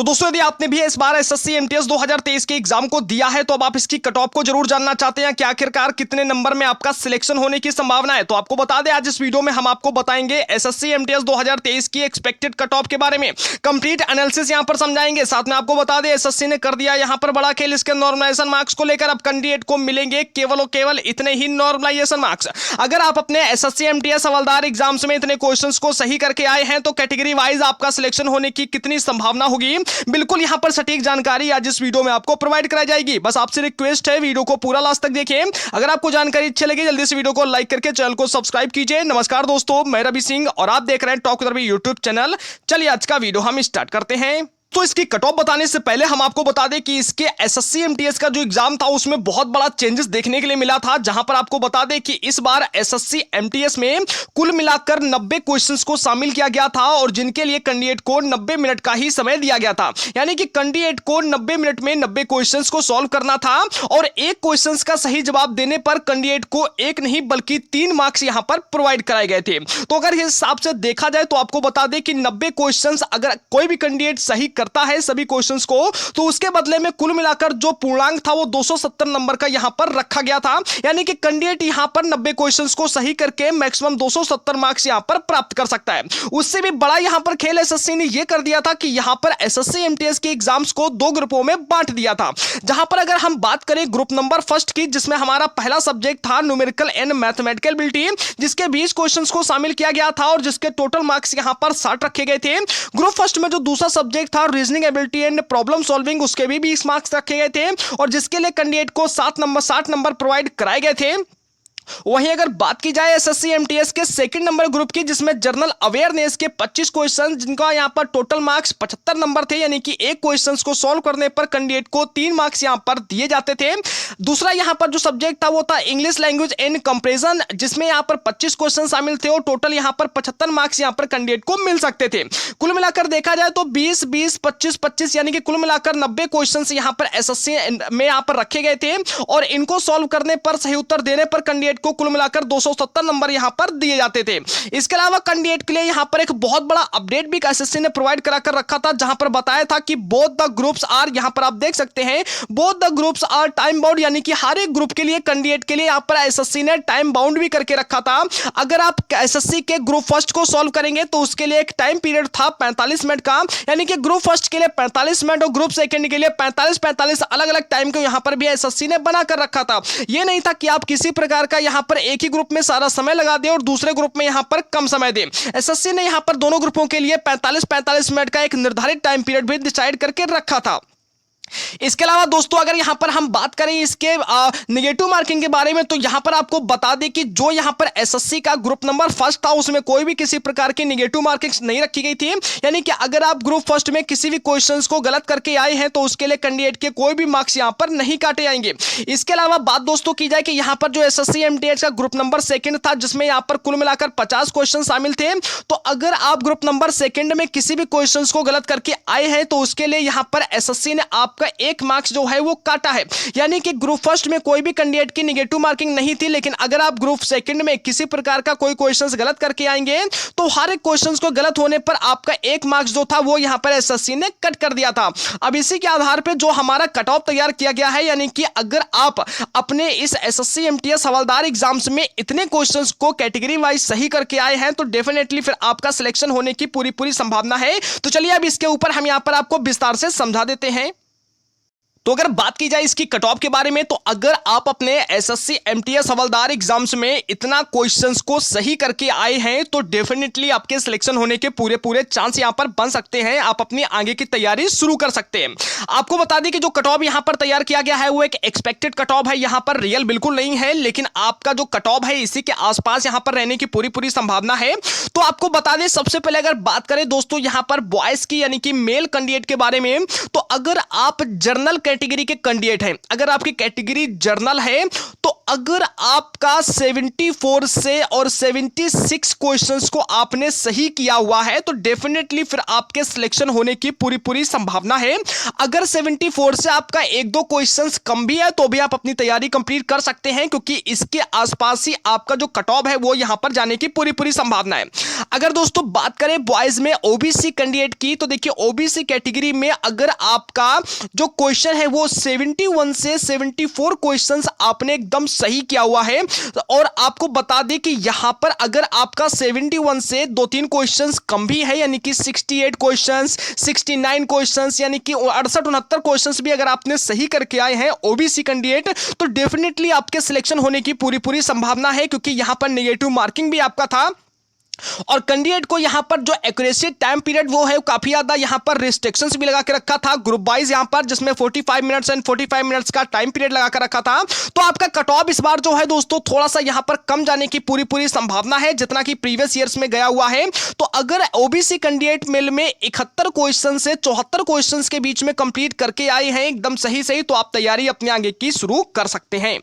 तो दोस्तों यदि आपने भी इस बार एसएससी एमटीएस 2023 के एग्जाम को दिया है तो अब आप इसकी कट ऑफ को जरूर जानना चाहते हैं कि आखिरकार कितने नंबर में आपका सिलेक्शन होने की संभावना है। तो आपको बता दें आज इस वीडियो में हम आपको बताएंगे एसएससी एमटीएस 2023 की एक्सपेक्टेड कट ऑफ के बारे में कंप्लीट एनालिसिस यहां पर समझाएंगे। साथ में आपको बता दें एसएससी ने कर दिया यहां पर बड़ा खेल, इसके नॉर्मलाइजेशन मार्क्स को लेकर अब कैंडिडेट को मिलेंगे केवल और केवल इतने ही नॉर्मलाइजेशन मार्क्स। अगर आप अपने एसएससी एमटीएस हवलदार एग्जाम्स में इतने क्वेश्चंस को सही करके आए हैं तो कैटेगरी वाइज आपका सिलेक्शन होने की कितनी संभावना होगी, बिल्कुल यहां पर सटीक जानकारी आज इस वीडियो में आपको प्रोवाइड कराई जाएगी। बस आपसे रिक्वेस्ट है वीडियो को पूरा लास्ट तक देखें। अगर आपको जानकारी अच्छी लगे जल्दी से वीडियो को लाइक करके चैनल को सब्सक्राइब कीजिए। नमस्कार दोस्तों, मैं रवि सिंह और आप देख रहे हैं talk with Ravi YouTube channel. चलिए आज का वीडियो हम स्टार्ट करते हैं। तो इसकी कट ऑफ बताने से पहले हम आपको बता दें कि इसके एसएससी एमटीएस का जो एग्जाम था उसमें बहुत बड़ा चेंजेस देखने के लिए मिला था, जहां पर आपको बता दें कि इस बार एसएससी एमटीएस में कुल मिलाकर 90 क्वेश्चंस को शामिल किया गया था और जिनके लिए कैंडिडेट को 90 मिनट का ही समय दिया गया था। यानी कि कैंडिडेट को 90 मिनट में 90 क्वेश्चंस को सॉल्व करना था और एक क्वेश्चंस का सही जवाब देने पर कैंडिडेट को एक नहीं बल्कि 3 मार्क्स यहां पर प्रोवाइड कराए गए थे। तो अगर इस हिसाब से देखा जाए तो आपको बता दें कि 90 क्वेश्चंस अगर कोई भी कैंडिडेट सही करता है सभी क्वेश्चंस को तो उसके बदले में कुल मिलाकर जो पूर्णांक था वो 270 नंबर का यहां पर रखा गया था। यानी कि कैंडिडेट यहां पर 90 क्वेश्चंस को सही करके मैक्सिमम 270 मार्क्स यहां पर प्राप्त कर सकता है। उससे भी बड़ा यहां पर खेल एसएससी ने यह कर दिया था कि यहां पर एसएससी एमटीएस के एग्जाम्स को 2 ग्रुपों में बांट दिया था। जहां पर अगर हम बात करें ग्रुप नंबर फर्स्ट की, जिसमें हमारा पहला सब्जेक्ट था न्यूमेरिकल एंड मैथमेटिकल एबिलिटी, जिसके 20 क्वेश्चंस को शामिल किया गया था और जिसके टोटल मार्क्स यहां पर 60 रखे गए थे। ग्रुप फर्स्ट में जो दूसरा सब्जेक्ट था reasoning ability and problem solving, उसके भी 20 मार्क्स रखे गए थे और जिसके लिए कैंडिडेट को 60 नंबर प्रोवाइड कराए गए थे। वहीं अगर बात की जाए एसएससी एमटीएस के सेकंड नंबर ग्रुप की, जिसमें जनरल अवेयरनेस के 25 क्वेश्चन, जिनका यहां पर टोटल मार्क्स 75 नंबर थे, यानी कि एक क्वेश्चंस को सॉल्व करने पर कैंडिडेट को 3 मार्क्स यहां पर दिए जाते थे। दूसरा यहां पर जो सब्जेक्ट था वो था इंग्लिश लैंग्वेज एंड कंपैरिजन, जिसमें यहां पर 25 क्वेश्चन शामिल थे और टोटल यहां पर 75 मार्क्स यहां पर कैंडिडेट को मिल सकते थे। कुल मिलाकर देखा जाए तो 20 20 25 25 यानी कि कुल मिलाकर 90 क्वेश्चन यहां पर एसएससी में यहां पर रखे गए थे और इनको सॉल्व करने पर सही उत्तर देने पर कैंडिडेट को कुल मिलाकर 270 नंबर यहां पर दिए जाते थे। इसके अलावा कैंडिडेट के लिए यहां पर एक बहुत बड़ा अपडेट भी एसएससी ने प्रोवाइड कराकर रखा था, जहां पर बताया था कि बोथ द ग्रुप्स आर, यहां पर आप देख सकते हैं both the groups are time bound, यानी कि हर एक ग्रुप के लिए कैंडिडेट के लिए यहां पर एसएससी ने टाइम बाउंड भी करके रखा था। अगर आप एसएससी के ग्रुप फर्स्ट को सॉल्व करेंगे तो उसके लिए एक टाइम पीरियड था 45 मिनट का, यानी कि ग्रुप फर्स्ट के लिए 45 मिनट और ग्रुप सेकंड के लिए 45 अलग अलग टाइम को यहां पर भी एसएससी ने बनाकर रखा था। यह नहीं था कि आप किसी प्रकार का यहां पर एक ही ग्रुप में सारा समय लगा दे और दूसरे ग्रुप में यहां पर कम समय दे। एसएससी ने यहां पर दोनों ग्रुपों के लिए 45 मिनट का एक निर्धारित टाइम पीरियड भी डिसाइड करके रखा था। इसके अलावा दोस्तों अगर यहां पर हम बात करें इसके नेगेटिव मार्किंग के बारे में, तो यहां पर आपको बता दें कि जो यहां पर एसएससी का ग्रुप नंबर फर्स्ट था उसमें कोई भी किसी प्रकार की नेगेटिव मार्किंग नहीं रखी गई थी। यानी कि अगर आप ग्रुप फर्स्ट में किसी भी क्वेश्चंस को गलत करके आए हैं तो उसके लिए कैंडिडेट के कोई भी मार्क्स यहां पर नहीं काटे जाएंगे। इसके अलावा बात दोस्तों की जाए कि यहां पर जो एसएससी एमटीएस का ग्रुप नंबर सेकंड था, जिसमें यहां पर कुल मिलाकर 50 क्वेश्चन शामिल थे, तो अगर आप ग्रुप नंबर सेकंड में किसी भी क्वेश्चंस को गलत करके आए हैं तो उसके लिए यहां पर एसएससी ने आपका 1 मार्क्स जो है वो काटा है। यानी कि ग्रुप फर्स्ट में कोई भी कैंडिडेट की नेगेटिव मार्किंग नहीं थी, लेकिन अगर आप ग्रुप सेकंड में किसी प्रकार का कोई क्वेश्चंस गलत करके आएंगे तो हर एक क्वेश्चंस को गलत होने पर आपका 1 मार्क्स जो था वो यहां पर एसएससी ने कट कर दिया था। अब इसी के आधार पर जो हमारा कट ऑफ तैयार किया गया है, यानी कि अगर आप अपने इस एसएससी एमटीएस हवलदार एग्जाम्स में इतने क्वेश्चंस को कैटेगरी वाइज सही करके आए हैं तो डेफिनेटली फिर आपका सिलेक्शन होने की पूरी संभावना है। तो चलिए अब इसके ऊपर हम यहां पर आपको विस्तार से समझा देते हैं। तो अगर बात की जाए इसकी कट ऑफ के बारे में, तो अगर आप अपने एसएससी एमटीएस हवलदार एग्जाम्स में इतना क्वेश्चंस को सही करके आए हैं तो डेफिनेटली आपके सिलेक्शन होने के पूरे चांस यहां पर बन सकते हैं। आप अपनी आगे की तैयारी शुरू कर सकते हैं। आपको बता दें कि जो कट ऑफ यहां पर तैयार किया गया है वो एक एक्सपेक्टेड कट ऑफ है, यहां पर रियल बिल्कुल नहीं है, लेकिन आपका जो कट ऑफ है इसी के आसपास यहां पर रहने की पूरी संभावना है। तो आपको बता दें सबसे पहले अगर बात करें दोस्तों यहां पर बॉयज की, यानी कि मेल कैंडिडेट के बारे में, तो अगर आप जर्नल कैटेगरी के कैंडिडेट हैं, अगर आपकी कैटेगरी जर्नल है, तो अगर आपका 74 से और 76 क्वेश्चंस को आपने सही किया हुआ है तो डेफिनेटली फिर आपके सिलेक्शन होने की पूरी संभावना है। अगर 74 से आपका एक दो क्वेश्चंस कम भी है तो भी आप अपनी तैयारी कंप्लीट कर सकते हैं, क्योंकि इसके आसपास ही आपका जो कट ऑफ है वो यहां पर जाने की पूरी संभावना है। अगर दोस्तों बात करें बॉयज में ओबीसी कैंडिडेट की, तो देखिए ओबीसी कैटेगरी में अगर आपका जो क्वेश्चन है वो 71 से 74 क्वेश्चंस आपने एकदम सही किया हुआ है, और आपको बता दें कि यहां पर अगर आपका 71 से दो तीन क्वेश्चंस कम भी है, यानी कि 68 क्वेश्चंस, 69 क्वेश्चंस, यानी कि 68-69 क्वेश्चंस भी अगर आपने सही करके आए हैं ओबीसी कैंडिडेट, तो डेफिनेटली आपके सिलेक्शन होने की पूरी संभावना है, क्योंकि यहां पर नेगेटिव मार्किंग भी आपका था और कैंडिडेट को यहां पर जो एक्यूरेसी टाइम पीरियड वो है काफी ज्यादा यहां पर रिस्ट्रिक्शंस भी लगा के रखा था ग्रुप वाइज यहां पर, जिसमें 45 मिनट्स एंड 45 मिनट्स का टाइम पीरियड लगा कर रखा था। तो आपका कट ऑफ इस बार जो है दोस्तों थोड़ा सा यहां पर कम जाने की पूरी संभावना है, जितना कि प्रीवियस ईयर्स में गया हुआ है। तो अगर ओबीसी कैंडिडेट मेल में 71 क्वेश्चन से 74 क्वेश्चन के बीच में कंप्लीट करके आए हैं एकदम सही, तो आप तैयारी अपने आगे की शुरू कर सकते हैं।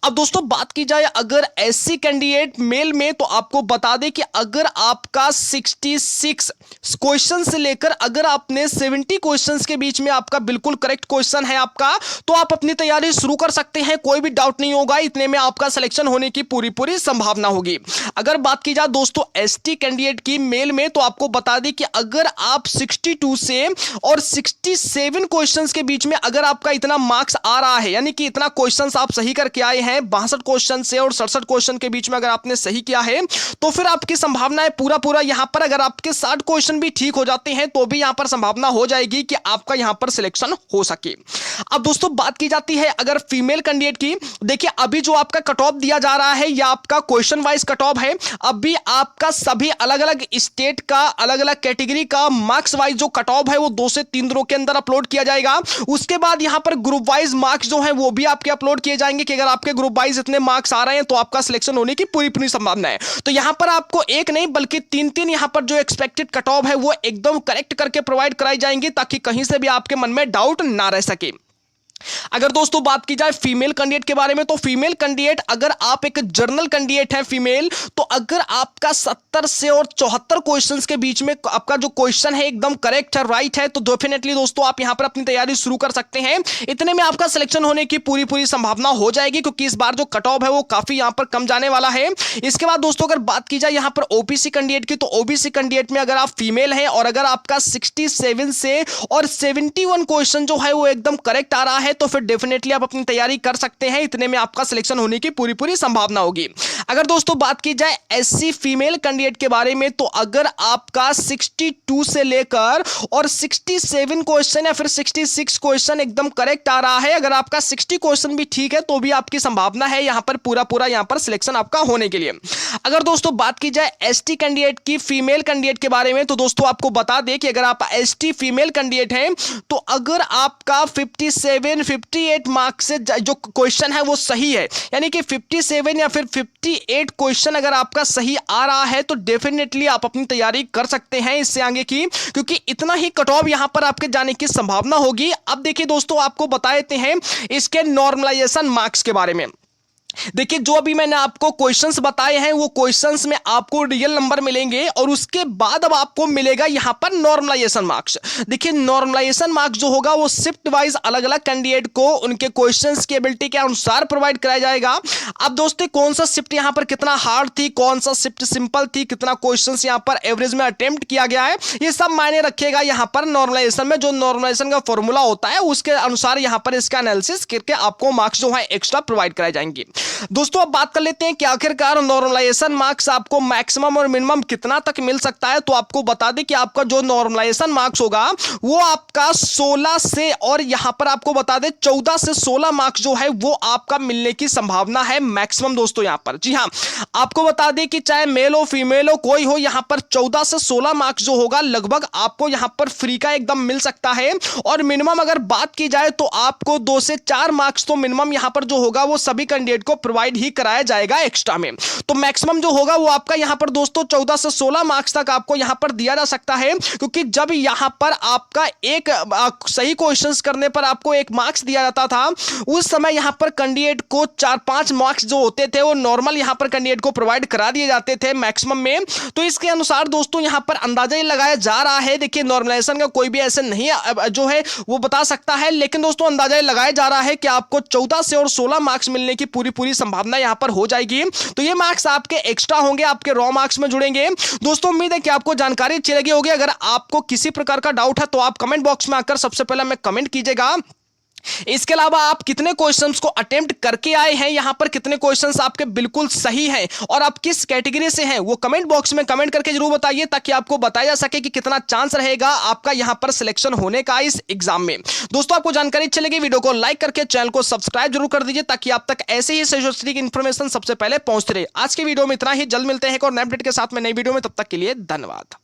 अब दोस्तों बात की जाए अगर एससी कैंडिडेट मेल में, तो आपको बता दें कि अगर आपका 66 क्वेश्चन से लेकर अगर आपने 70 क्वेश्चंस के बीच में आपका बिल्कुल करेक्ट क्वेश्चन है आपका, तो आप अपनी तैयारी शुरू कर सकते हैं, कोई भी डाउट नहीं होगा, इतने में आपका सिलेक्शन होने की पूरी संभावना होगी। अगर बात की जाए दोस्तों एसटी कैंडिडेट की मेल में, तो आपको बता दें कि अगर आप 62 से और 67 क्वेश्चंस के बीच में अगर आपका इतना मार्क्स आ रहा है, यानी कि इतना क्वेश्चंस आप सही करके आए हैं 62 क्वेश्चन से और 67 क्वेश्चन के बीच में अगर आपने सही किया है, तो फिर आपकी संभावना है पूरा यहां पर अगर आपके 60 क्वेश्चन भी ठीक हो जाते हैं तो भी यहां पर संभावना हो जाएगी कि आपका यहां पर सिलेक्शन हो सके। अब दोस्तों बात की जाती है अगर फीमेल कैंडिडेट की, देखिए अभी जो आपका कट ऑफ दिया जा रहा है यह आपका क्वेश्चन वाइज कट ऑफ है। अभी आपका सभी अलग अलग स्टेट का अलग अलग कैटेगरी का मार्क्स वाइज जो कट ऑफ है वो 2 से 3 दिनों के अंदर अपलोड किया जाएगा। उसके बाद यहां पर ग्रुप वाइज मार्क्स जो है वो भी आपके अपलोड किए जाएंगे कि अगर आपके ग्रुप वाइज इतने मार्क्स आ रहे हैं तो आपका सिलेक्शन होने की पूरी संभावना है। तो यहां पर आपको एक नहीं बल्कि 3 यहां पर जो एक्सपेक्टेड कट ऑफ है वो एकदम करेक्ट करके प्रोवाइड कराई जाएंगी, ताकि कहीं से भी आपके मन में डाउट ना रह सके। अगर दोस्तों बात की जाए फीमेल कैंडिडेट के बारे में, तो फीमेल कैंडिडेट अगर आप एक जर्नल कैंडिडेट है फीमेल, तो अगर आपका 70 से और 74 क्वेश्चंस के बीच में आपका जो क्वेश्चन है एकदम करेक्ट है, राइट है, तो डेफिनेटली दोस्तों आप यहां पर अपनी तैयारी शुरू कर सकते हैं। इतने में आपका सिलेक्शन होने की पूरी संभावना हो जाएगी, क्योंकि इस बार जो कट ऑफ है वो काफी यहां पर कम जाने वाला है। इसके बाद दोस्तों अगर बात की जाए यहां पर ओबीसी कैंडिडेट की, तो ओबीसी कैंडिडेट में अगर आप फीमेल हैं और अगर आपका 67 से और 71 क्वेश्चन जो है वो एकदम करेक्ट आ रहा है, तो फिर डेफिनेटली आप अपनी तैयारी कर सकते हैं। इतने में आपका सिलेक्शन होने की पूरी संभावना होगी। अगर दोस्तों बात की जाए एससी फीमेल कैंडिडेट के बारे में, तो अगर आपका 62 से लेकर और 67 क्वेश्चन या फिर 66 क्वेश्चन एकदम करेक्ट आ रहा है, अगर आपका 60 क्वेश्चन भी ठीक है तो भी आपकी संभावना है यहां पर पूरा यहां पर सिलेक्शन आपका होने के लिए। अगर दोस्तों बात की जाए एसटी कैंडिडेट की फीमेल कैंडिडेट के बारे में, तो दोस्तों आपको बता दें कि अगर आप एसटी फीमेल कैंडिडेट हैं, तो अगर आपका 58 मार्क्स से जो क्वेश्चन है वो सही है, यानी कि 57 या फिर 58 क्वेश्चन अगर आपका सही आ रहा है, तो डेफिनेटली आप अपनी तैयारी कर सकते हैं इससे आगे की, क्योंकि इतना ही कट ऑफ यहां पर आपके जाने की संभावना होगी। अब देखिए दोस्तों आपको बता देते हैं इसके नॉर्मलाइजेशन मार्क्स के बारे में। देखिए जो अभी मैंने आपको क्वेश्चंस बताए हैं वो क्वेश्चंस में आपको रियल नंबर मिलेंगे और उसके बाद अब आपको मिलेगा यहां पर नॉर्मलाइजेशन मार्क्स। देखिए नॉर्मलाइजेशन मार्क्स जो होगा वो शिफ्ट वाइज अलग अलग कैंडिडेट को उनके क्वेश्चंस की एबिलिटी के अनुसार प्रोवाइड कराया जाएगा। अब दोस्तों कौन सा शिफ्ट यहां पर कितना हार्ड थी, कौन सा शिफ्ट सिंपल थी, कितना क्वेश्चंस यहां पर एवरेज में अटेम्प्ट किया गया है, ये सब मायने रखेगा यहां पर नॉर्मलाइजेशन में। जो नॉर्मलाइजेशन का फॉर्मूला होता है उसके अनुसार यहां पर इसका एनालिसिस करके आपको मार्क्स जो है एक्स्ट्रा प्रोवाइड कराए जाएंगे। दोस्तों अब बात कर लेते हैं कि आखिरकार नॉर्मलाइजेशन मार्क्स आपको मैक्सिमम और मिनिमम कितना तक मिल सकता है। तो आपको बता दें कि आपका जो नॉर्मलाइजेशन मार्क्स होगा वो आपका 16 से और यहां पर आपको बता दें 14 से 16 मार्क्स जो है वो आपका मिलने की संभावना है मैक्सिमम दोस्तों यहां पर। जी हां, आपको बता दें कि चाहे मेल हो फीमेल हो कोई हो, यहां पर 14 से 16 मार्क्स जो होगा लगभग आपको यहां पर फ्री का एकदम मिल सकता है। और मिनिमम अगर बात की जाए तो आपको 2 से 4 मार्क्स तो मिनिमम यहां पर जो होगा वो सभी कैंडिडेट को प्रोवाइड ही कराया जाएगा एक्स्ट्रा में। तो मैक्सिमम जो होगा वो आपका यहां पर दोस्तों 14 से 16 मार्क्स तक आपको यहां पर दिया जा सकता है, क्योंकि जब यहां पर आपका एक सही क्वेश्चंस करने पर आपको 1 मार्क्स दिया जाता था, उस समय यहां पर कैंडिडेट को 4-5 मार्क्स जो होते थे वो नॉर्मल यहां पर कैंडिडेट को प्रोवाइड करा दिए जाते थे मैक्सिमम में। तो इसके अनुसार दोस्तों यहां पर अंदाजा ही लगाया जा रहा है। देखिए नॉर्मलाइजेशन का कोई भी ऐसे नहीं जो है वो बता सकता है, लेकिन दोस्तों अंदाजा ही लगाया जा रहा है कि आपको 14 से और 16 मार्क्स मिलने की पूरी संभावना यहां पर हो जाएगी। तो ये मार्क्स आपके एक्स्ट्रा होंगे, आपके रॉ मार्क्स में जुड़ेंगे। दोस्तों उम्मीद है कि आपको जानकारी अच्छी लगी होगी। अगर आपको किसी प्रकार का डाउट है तो आप कमेंट बॉक्स में आकर सबसे पहले हमें कमेंट कीजिएगा। इसके अलावा आप कितने क्वेश्चंस को अटेम्प्ट करके आए हैं, यहां पर कितने क्वेश्चंस आपके बिल्कुल सही हैं और आप किस कैटेगरी से हैं, वो कमेंट बॉक्स में कमेंट करके जरूर बताइए, ताकि आपको बताया जा सके कि कितना चांस रहेगा आपका यहां पर सिलेक्शन होने का इस एग्जाम में। दोस्तों आपको जानकारी अच्छी लगी, वीडियो को लाइक करके चैनल को सब्सक्राइब जरूर कर दीजिए, ताकि आप तक ऐसे ही सही की इंफॉर्मेशन सबसे पहले पहुंचते रहे। आज की वीडियो में इतना ही, जल्द मिलते हैं एक और नए अपडेट के साथ में नई वीडियो में, तब तक के लिए धन्यवाद।